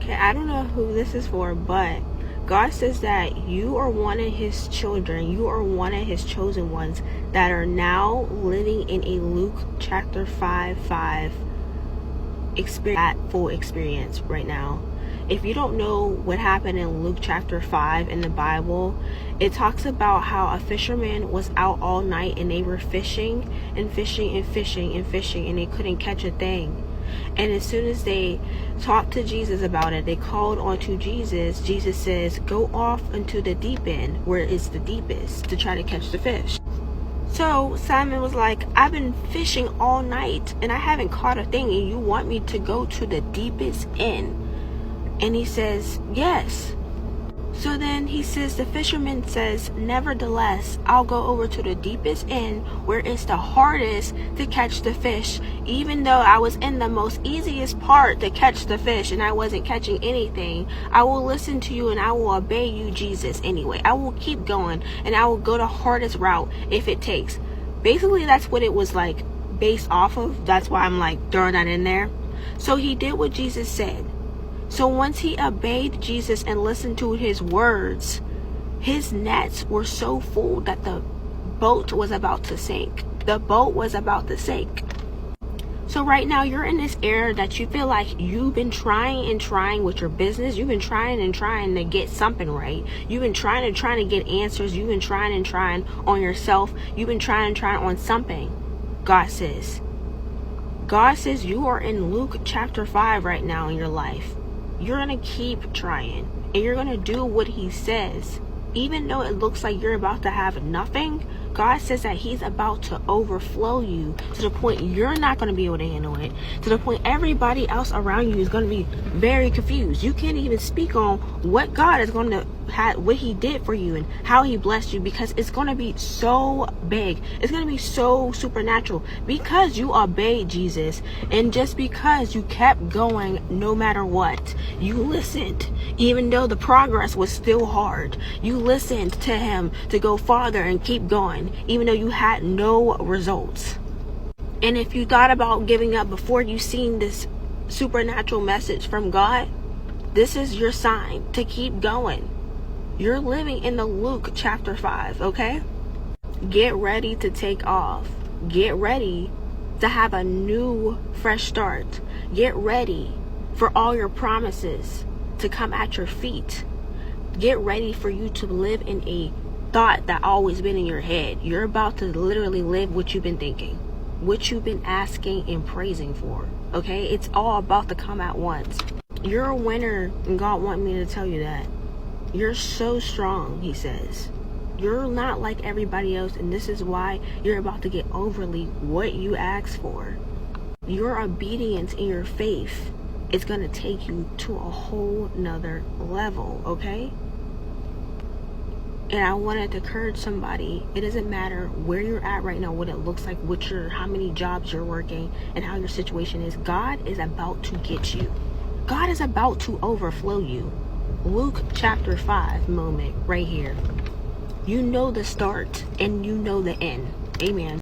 Okay, I don't know who this is for, but God says that you are one of his children. You are one of his chosen ones that are now living in a Luke chapter 5:5 experience, that full experience right now. If you don't know what happened in Luke chapter 5 in the Bible, it talks about how a fisherman was out all night and they were fishing and fishing and fishing and fishing and they couldn't catch a thing. And as soon as they talked to Jesus about it, they called on to Jesus. Jesus says, go off into the deep end where it's the deepest to try to catch the fish. So Simon was like, I've been fishing all night and I haven't caught a thing, and you want me to go to the deepest end? And he says, yes. So then he says, the fisherman says, nevertheless, I'll go over to the deepest end where it's the hardest to catch the fish, even though I was in the most easiest part to catch the fish and I wasn't catching anything. I will listen to you and I will obey you, Jesus, anyway. I will keep going and I will go the hardest route if it takes. Basically, that's what it was like based off of. That's why I'm like throwing that in there. So he did what Jesus said. So once he obeyed Jesus and listened to his words, his nets were so full that the boat was about to sink. The boat was about to sink. So right now you're in this era that you feel like you've been trying and trying with your business. You've been trying and trying to get something right. You've been trying and trying to get answers. You've been trying and trying on yourself. You've been trying and trying on something. God says you are in Luke chapter 5 right now in your life. You're going to keep trying and you're going to do what he says. Even though it looks like you're about to have nothing, God says that he's about to overflow you to the point you're not going to be able to handle it. To the point everybody else around you is going to be very confused. You can't even speak on what God is going to have, what he did for you and how he blessed you, because it's going to be so big. It's going to be so supernatural because you obeyed Jesus, and just because you kept going no matter what. You listened even though the progress was still hard. You listened to him to go farther and keep going even though you had no results. And if you thought about giving up before you seen this supernatural message from God, this is your sign to keep going. You're living in the Luke chapter 5, okay? Get ready to take off. Get ready to have a new, fresh start. Get ready for all your promises to come at your feet. Get ready for you to live in a thought that always been in your head. You're about to literally live what you've been thinking, what you've been asking and praising for, okay? It's all about to come at once. You're a winner, and God wants me to tell you that. You're so strong, he says. You're not like everybody else, and this is why you're about to get overly what you asked for. Your obedience and your faith is going to take you to a whole nother level, okay? And I wanted to encourage somebody. It doesn't matter where you're at right now, what it looks like, how many jobs you're working, and how your situation is. God is about to get you. God is about to overflow you. Luke chapter 5 moment right here. You know the start and you know the end. Amen.